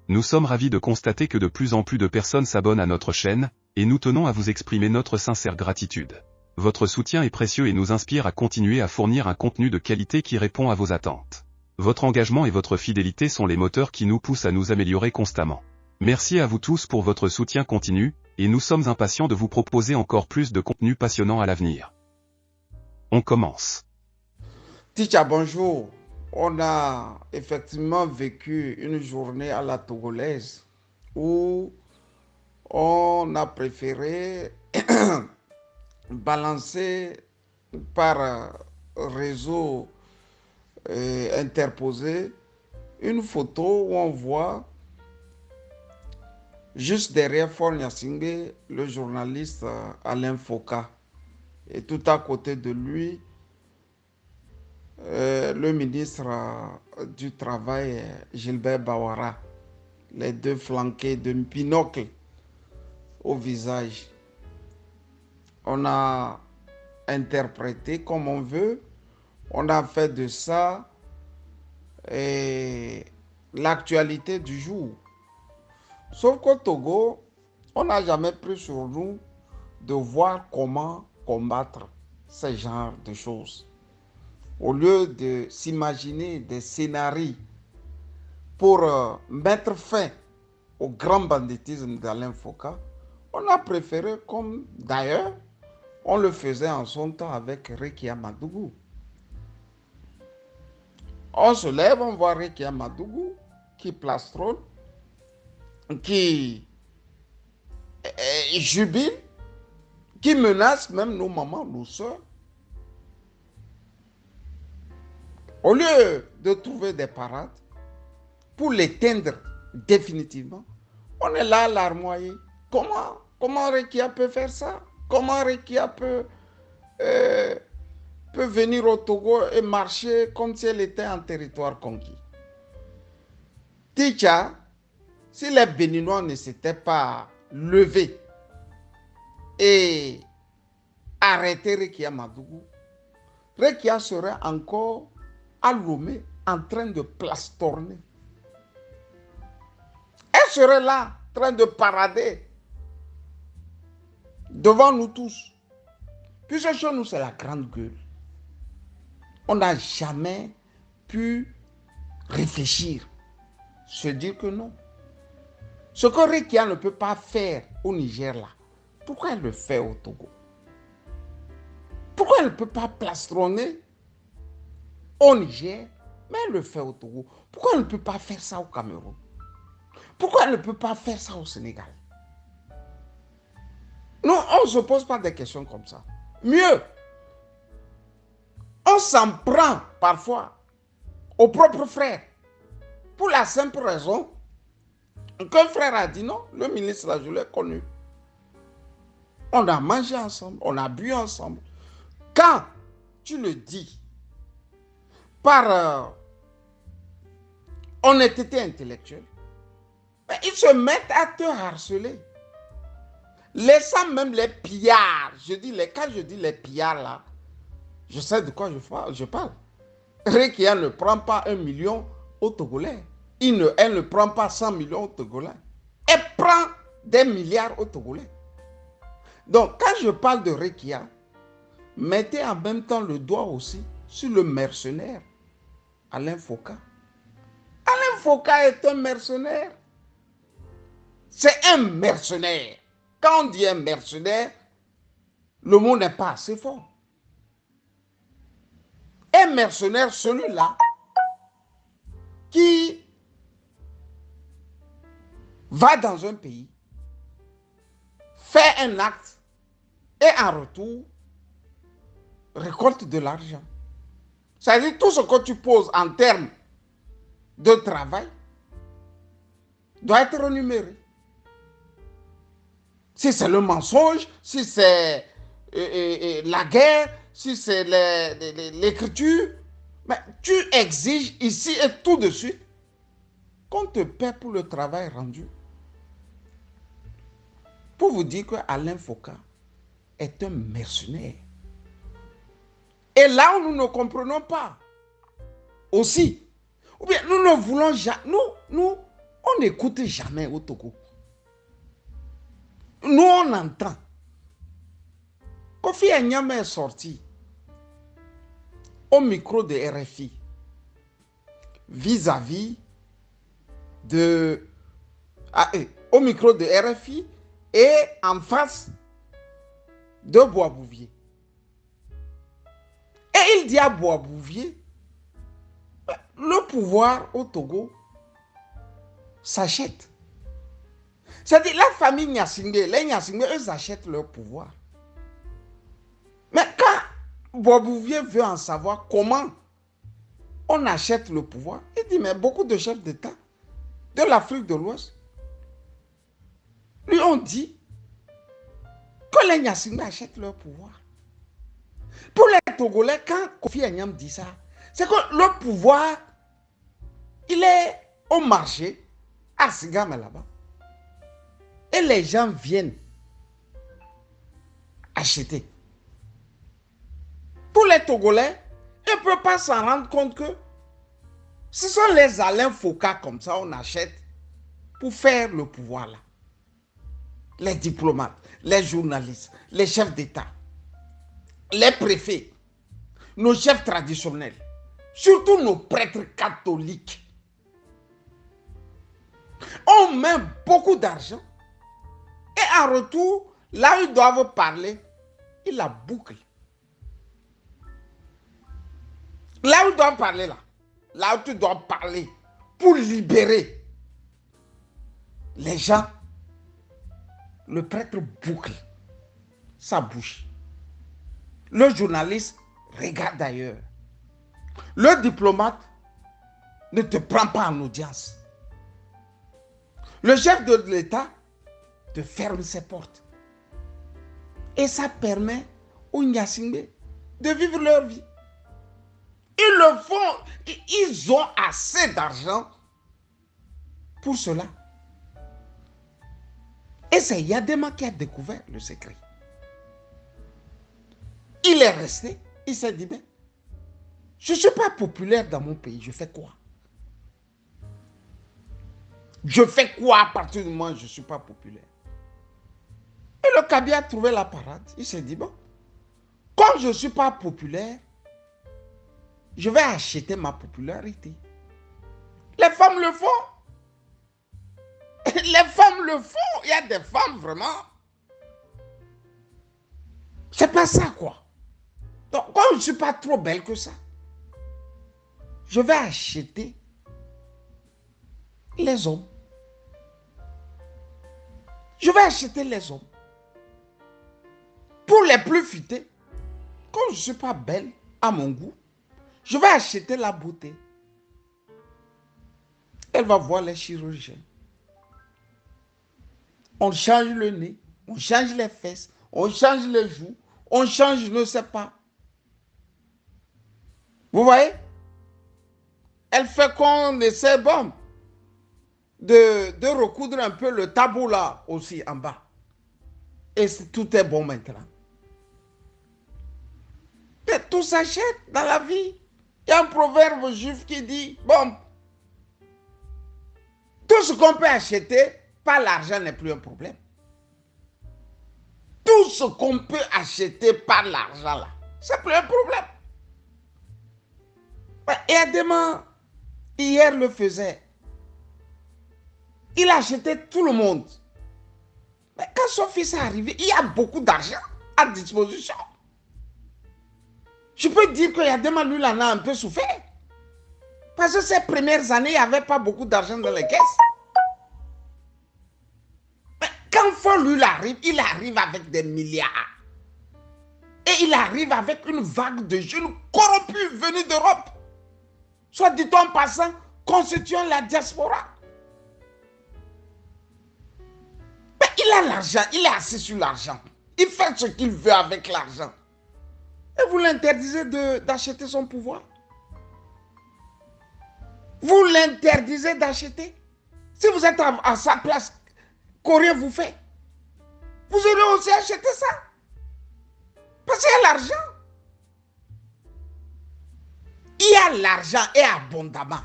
Nous sommes ravis de constater que de plus en plus de personnes s'abonnent à notre chaîne, et nous tenons à vous exprimer notre sincère gratitude. Votre soutien est précieux et nous inspire à continuer à fournir un contenu de qualité qui répond à vos attentes. Votre engagement et votre fidélité sont les moteurs qui nous poussent à nous améliorer constamment. Merci à vous tous pour votre soutien continu, et nous sommes impatients de vous proposer encore plus de contenu passionnant à l'avenir. On commence. Teacher, bonjour. On a effectivement vécu une journée à la togolaise où on a préféré balancer par réseau interposé une photo où on voit juste derrière Faure Gnassingbé le journaliste Alain Foka et tout à côté de lui le ministre du Travail, Gilbert Bawara, les deux flanqués d'un binocle au visage. On a interprété comme on veut, on a fait de ça l'actualité du jour. Sauf qu'au Togo, on n'a jamais pris sur nous de voir comment combattre ce genre de choses. Au lieu de s'imaginer des scénarios pour mettre fin au grand banditisme d'Alain Foka, on a préféré, comme d'ailleurs on le faisait en son temps avec Rekia Madougou. On se lève, on voit Rekia Madougou qui plastronne, qui jubile, qui menace même nos mamans, nos soeurs. Au lieu de trouver des parades pour l'éteindre définitivement, on est là à l'armoyer. Comment Rekia peut faire ça? Comment Rekia peut venir au Togo et marcher comme si elle était en territoire conquis? Ticha, si les Béninois ne s'étaient pas levés et arrêté Rekia Madougou, Rekia serait encore à Lomé en train de plastorner. Elle serait là, en train de parader devant nous tous. Puisque chez nous, c'est la grande gueule. On n'a jamais pu réfléchir, se dire que non. Ce que Rekia ne peut pas faire au Niger, là, pourquoi elle le fait au Togo? Pourquoi elle ne peut pas plastronner au Niger, mais elle le fait au Togo? Pourquoi elle ne peut pas faire ça au Cameroun? Pourquoi elle ne peut pas faire ça au Sénégal? Non, on ne se pose pas des questions comme ça. Mieux, on s'en prend parfois aux propres frères pour la simple raison qu'un frère a dit non, le ministre là, je l'ai connu. On a mangé ensemble, on a bu ensemble. Quand tu le dis par honnêteté intellectuelle, ils se mettent à te harceler. Laissant même les pillards, quand je dis les pillards là, je sais de quoi je parle. Rekia ne prend pas 1 million aux Togolais. Elle ne prend pas 100 millions aux Togolais. Elle prend des milliards aux Togolais. Donc, quand je parle de Rekia, mettez en même temps le doigt aussi sur le mercenaire, Alain Foka. Alain Foka est un mercenaire. C'est un mercenaire. Quand on dit un mercenaire, le mot n'est pas assez fort. Un mercenaire, celui-là, qui va dans un pays, fait un acte et en retour, récolte de l'argent. C'est-à-dire tout ce que tu poses en termes de travail doit être rémunéré. Si c'est le mensonge, si c'est la guerre, si c'est l'écriture, mais tu exiges ici et tout de suite qu'on te paie pour le travail rendu. Pour vous dire que Alain Foka est un mercenaire. Et là où nous ne comprenons pas aussi, ou bien nous ne voulons jamais, nous, On n'écoute jamais au Togo. Nous, on entend. Kofi Enyam est sorti au micro de RFI vis-à-vis de... au micro de RFI et en face de Bois-Bouvier. Et il dit à Bois-Bouvier, le pouvoir au Togo s'achète. C'est-à-dire la famille Nyasingbe, les Nyasingbe, eux achètent leur pouvoir. Mais quand Bois-Bouvier veut en savoir comment on achète le pouvoir, il dit, mais beaucoup de chefs d'État de l'Afrique de l'Ouest lui ont dit que les Nyasingbe achètent leur pouvoir. Pour les Togolais, quand Kofi Enyam dit ça, c'est que le pouvoir, il est au marché, à Sigam là-bas. Et les gens viennent acheter. Pour les Togolais, ils ne peuvent pas s'en rendre compte que ce sont les Alain Foucault comme ça, on achète pour faire le pouvoir là. Les diplomates, les journalistes, les chefs d'État, les préfets, nos chefs traditionnels, surtout nos prêtres catholiques. On met beaucoup d'argent et en retour, là où ils doivent parler, ils la bouclent. Là où ils doivent parler, là où tu dois parler pour libérer les gens, le prêtre boucle sa bouche. Le journaliste regarde ailleurs. Le diplomate ne te prend pas en audience. Le chef de l'État te ferme ses portes. Et ça permet aux Nyasingbe de vivre leur vie. Ils le font, ils ont assez d'argent pour cela. Et c'est Yadema qui a découvert le secret. Il est resté, il s'est dit, mais je ne suis pas populaire dans mon pays, je fais quoi? Je fais quoi à partir du moment où je ne suis pas populaire? Et le Kaby a trouvé la parade. Il s'est dit, bon, comme je ne suis pas populaire, je vais acheter ma popularité. Les femmes le font. Les femmes le font. Il y a des femmes vraiment. C'est pas ça quoi. Donc, comme je ne suis pas trop belle que ça, je vais acheter les hommes. Je vais acheter les hommes. Pour les plus futés, comme je ne suis pas belle à mon goût, je vais acheter la beauté. Elle va voir les chirurgiens. On change le nez, on change les fesses, on change les joues, on change, je ne sais pas. Vous voyez? Elle fait qu'on essaie, bon, de recoudre un peu le tabou là aussi en bas. Et tout est bon maintenant. Mais tout s'achète dans la vie. Il y a un proverbe juif qui dit, bon, tout ce qu'on peut acheter par l'argent n'est plus un problème. Tout ce qu'on peut acheter par l'argent là, c'est plus un problème. Et Adema, hier le faisait. Il achetait tout le monde. Mais quand son fils est arrivé, il y a beaucoup d'argent à disposition. Je peux dire que Yadema, lui, en a un peu souffert. Parce que ces premières années, il n'y avait pas beaucoup d'argent dans les caisses. Mais quand Fon, lui, il arrive avec des milliards. Et il arrive avec une vague de jeunes corrompus venus d'Europe. Soit dit-on en passant, constituant la diaspora. Mais il a l'argent, il est assis sur l'argent. Il fait ce qu'il veut avec l'argent. Et vous l'interdisez d'acheter son pouvoir. Vous l'interdisez d'acheter. Si vous êtes à sa place, qu'auriez-vous fait? Vous aurez aussi acheté ça. Parce qu'il y a l'argent. Il y a l'argent et abondamment.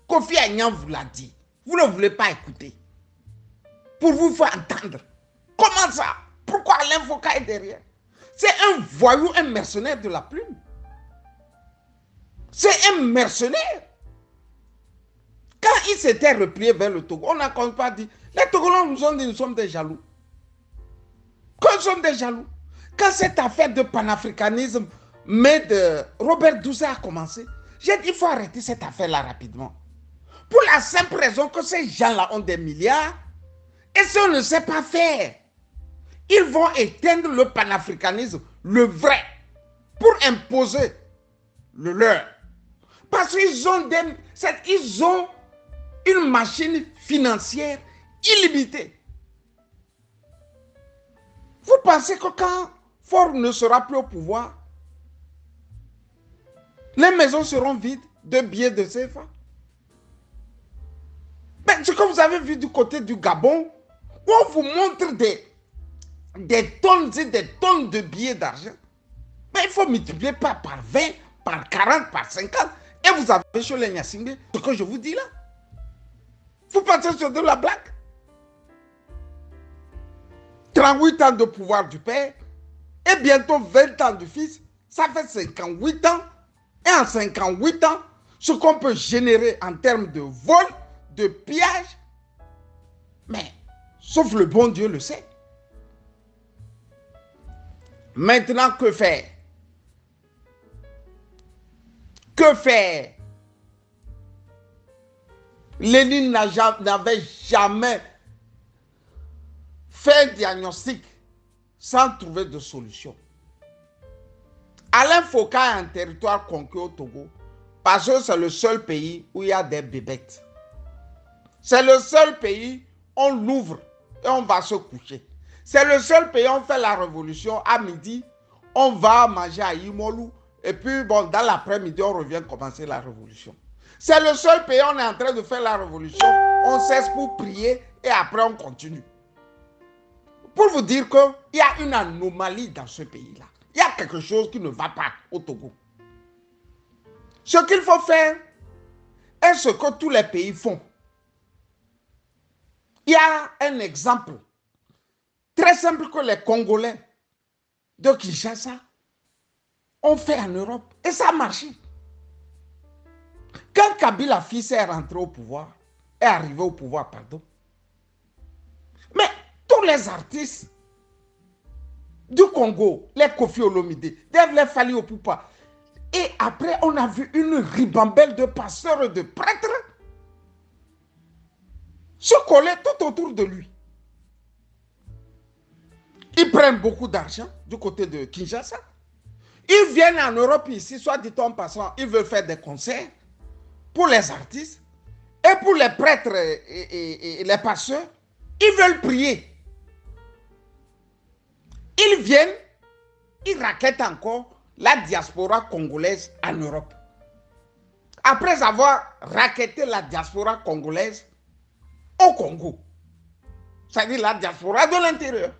Kofi Enyam vous l'a dit. Vous ne voulez pas écouter. Pour vous faire entendre. Comment ça? Pourquoi Alain Foka est derrière? C'est un voyou, un mercenaire de la plume. C'est un mercenaire. Quand il s'était replié vers le Togo, on n'a quand même pas dit, les Togolais nous ont dit, nous sommes des jaloux. Nous sommes des jaloux. Quand cette affaire de panafricanisme, mais de Robert Doucet a commencé, j'ai dit, il faut arrêter cette affaire-là rapidement. Pour la simple raison que ces gens-là ont des milliards, et si on ne sait pas faire, ils vont éteindre le panafricanisme, le vrai, pour imposer le leur. Parce qu'ils ont une machine financière illimitée. Vous pensez que quand Ford ne sera plus au pouvoir, les maisons seront vides de billets de CFA? Mais ce que vous avez vu du côté du Gabon, où on vous montre des tonnes et des tonnes de billets d'argent, mais il faut multiplier par 20, par 40, par 50, et vous avez chez les Nyasingbe ce que je vous dis là. Vous pensez que c'est de la blague? 38 ans de pouvoir du père, et bientôt 20 ans du fils, ça fait 58 ans, et en 58 ans, ce qu'on peut générer en termes de vol, de pillage, mais sauf le bon Dieu le sait. Maintenant, que faire? Que faire? Lénine n'avait jamais fait un diagnostic sans trouver de solution. Alain Foka a un territoire conquis au Togo parce que c'est le seul pays où il y a des bébêtes. C'est le seul pays où on l'ouvre et on va se coucher. C'est le seul pays où on fait la révolution à midi, on va manger à Imolou et puis bon, dans l'après-midi, on revient commencer la révolution. C'est le seul pays où on est en train de faire la révolution, on cesse pour prier et après on continue. Pour vous dire qu'il y a une anomalie dans ce pays-là. Il y a quelque chose qui ne va pas au Togo. Ce qu'il faut faire est ce que tous les pays font. Il y a un exemple très simple que les Congolais de Kinshasa ont fait en Europe et ça a marché. Quand Kabila fils est rentré au pouvoir, est arrivé au pouvoir, pardon, mais tous les artistes du Congo, les Kofi Olomide, les Fali Opupa, et après on a vu une ribambelle de pasteurs et de prêtres se coller tout autour de lui. Ils prennent beaucoup d'argent du côté de Kinshasa. Ils viennent en Europe ici, soit dit en passant, ils veulent faire des concerts pour les artistes et pour les prêtres et les pasteurs. Ils veulent prier. Ils viennent, ils raquettent encore la diaspora congolaise en Europe. Après avoir raquetté la diaspora congolaise au Congo, c'est-à-dire la diaspora de l'intérieur.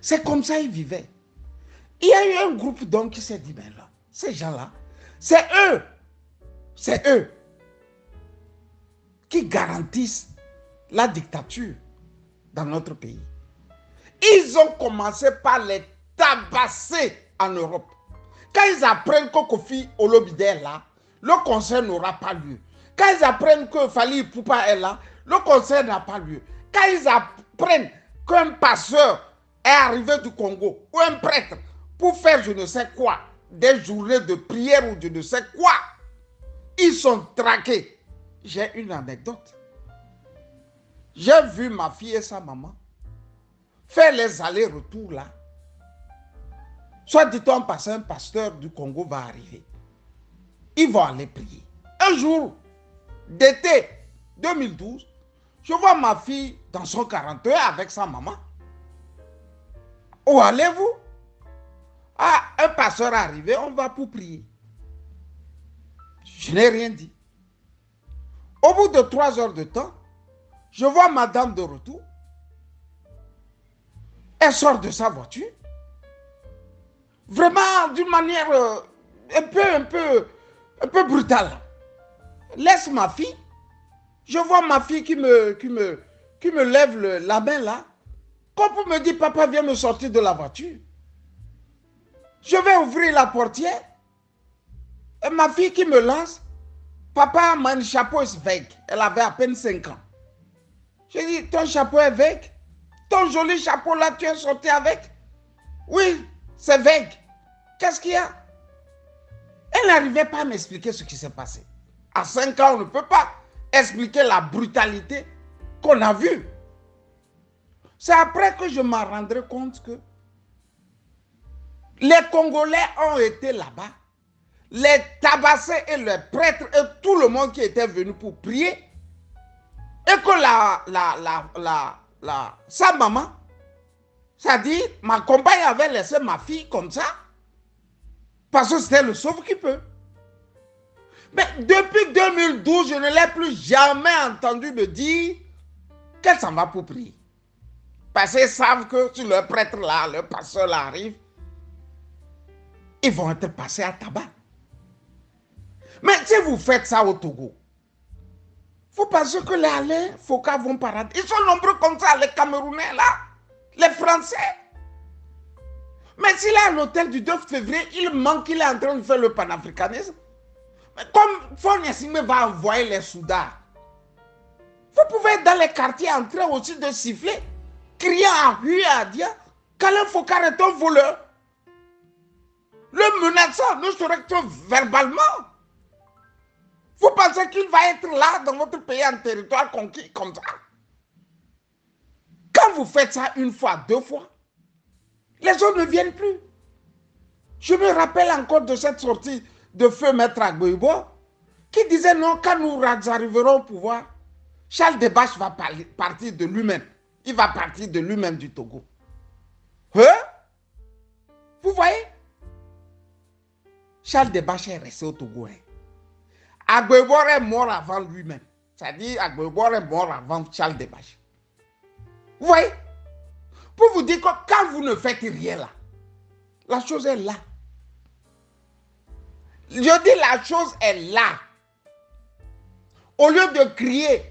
C'est comme ça qu'ils vivaient. Il y a eu un groupe d'hommes qui s'est dit, ben là, ces gens-là, c'est eux qui garantissent la dictature dans notre pays. Ils ont commencé par les tabasser en Europe. Quand ils apprennent que Kofi Olomide est là, le concert n'aura pas lieu. Quand ils apprennent que Fali Ipupa est là, le concert n'a pas lieu. Quand ils apprennent qu'un pasteur est arrivé du Congo ou un prêtre pour faire je ne sais quoi, des journées de prière ou je ne sais quoi, ils sont traqués. J'ai une anecdote. J'ai vu ma fille et sa maman faire les allers-retours là. Soit dit-on en passant, un pasteur du Congo va arriver. Ils vont aller prier. Un jour d'été 2012, je vois ma fille dans son 41 avec sa maman. Où allez-vous? Ah, un pasteur est arrivé, on va pour prier. Je n'ai rien dit. Au bout de 3 heures de temps, je vois madame de retour. Elle sort de sa voiture. Vraiment d'une manière un peu brutale. Laisse ma fille. Je vois ma fille qui me lève la main là, comme pour me dire, papa, viens me sortir de la voiture. Je vais ouvrir la portière. Et ma fille qui me lance, papa, mon chapeau est vague. Elle avait à peine 5 ans. J'ai dit, ton chapeau est vague? Ton joli chapeau là, tu es sorti avec? Oui, c'est vague. Qu'est-ce qu'il y a? Elle n'arrivait pas à m'expliquer ce qui s'est passé. À 5 ans, on ne peut pas expliquer la brutalité qu'on a vue. C'est après que je m'en rendrai compte que les Congolais ont été là-bas, les tabassés et les prêtres et tout le monde qui était venu pour prier, et que sa maman, c'est-à-dire ma compagne avait laissé ma fille comme ça, parce que c'était le sauve-qui-peut. Mais depuis 2012, je ne l'ai plus jamais entendu me dire qu'elle s'en va pour prier. Parce qu'ils savent que si le prêtre là, le pasteur là arrive, ils vont être passés à tabac. Mais si vous faites ça au Togo, vous pensez que les Alain Foucault vont parader? Ils sont nombreux comme ça, les Camerounais là, les Français. Mais s'il est à l'hôtel du 2 février, il manque, il est en train de faire le panafricanisme. Mais comme Fournier va envoyer les Soudards, vous pouvez être dans les quartiers en train aussi de siffler, criant à huer à dire qu'Alain Foucault est un voleur. Le menaçant, ne serait que verbalement. Vous pensez qu'il va être là dans votre pays en territoire conquis comme ça? Quand vous faites ça une fois, 2 fois, les autres ne viennent plus. Je me rappelle encore de cette sortie de feu Maître Agboibo qui disait non, quand nous arriverons au pouvoir, Charles Debache va partir de lui-même. Il va partir de lui-même du Togo. Hein? Vous voyez? Charles Debache est resté au Togo. Hein? Agboibo est mort avant lui-même. C'est-à-dire Agboibo est mort avant Charles Debache. Vous voyez? Pour vous dire que quand vous ne faites rien là, la chose est là. Je dis la chose est là. Au lieu de crier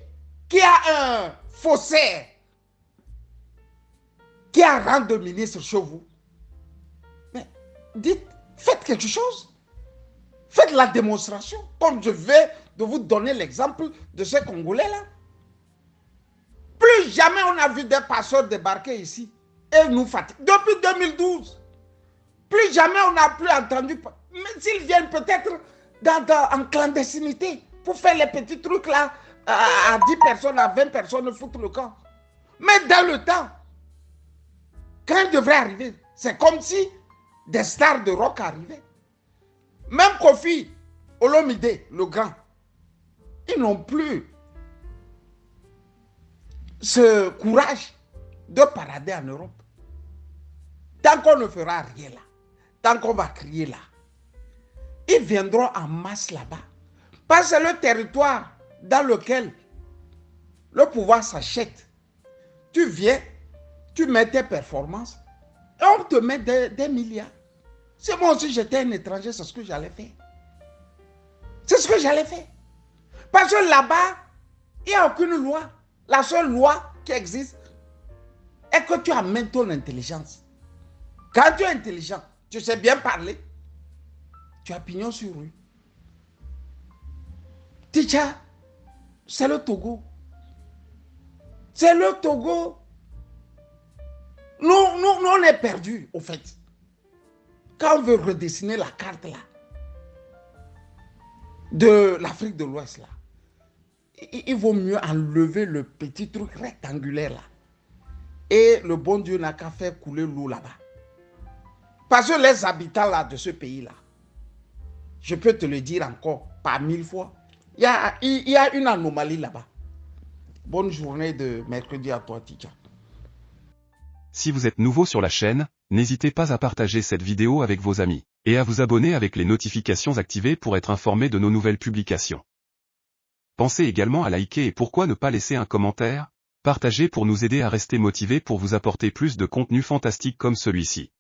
qu'il y a un faussaire qui a rang de ministre chez vous, mais dites, faites quelque chose. Faites la démonstration, comme je vais de vous donner l'exemple de ces Congolais-là. Plus jamais on a vu des pasteurs débarquer ici et nous fatiguer. Depuis 2012, plus jamais on n'a plus entendu, mais s'ils viennent peut-être en clandestinité pour faire les petits trucs là, à 10 personnes, à 20 personnes, foutre le camp. Mais dans le temps, quand ils devraient arriver, c'est comme si des stars de rock arrivaient. Même Kofi Olomide, le grand, ils n'ont plus ce courage de parader en Europe. Tant qu'on ne fera rien là, tant qu'on va crier là, ils viendront en masse là-bas. Parce que c'est le territoire dans lequel le pouvoir s'achète. Tu viens, tu mets tes performances et on te met des milliards. Si moi aussi j'étais un étranger, c'est ce que j'allais faire. C'est ce que j'allais faire. Parce que là-bas, il n'y a aucune loi. La seule loi qui existe est que tu amènes ton intelligence. Quand tu es intelligent, tu sais bien parler, tu as pignon sur rue. Ticha, c'est le Togo. C'est le Togo. Nous, on est perdus, au fait. Quand on veut redessiner la carte là, de l'Afrique de l'Ouest là, il vaut mieux enlever le petit truc rectangulaire là. Et le bon Dieu n'a qu'à faire couler l'eau là-bas. Parce que les habitants là de ce pays là, je peux te le dire encore par 1000 fois, il y a une anomalie là-bas. Bonne journée de mercredi à toi, Ticha. Si vous êtes nouveau sur la chaîne, n'hésitez pas à partager cette vidéo avec vos amis, et à vous abonner avec les notifications activées pour être informé de nos nouvelles publications. Pensez également à liker et pourquoi ne pas laisser un commentaire, partager pour nous aider à rester motivés pour vous apporter plus de contenu fantastique comme celui-ci.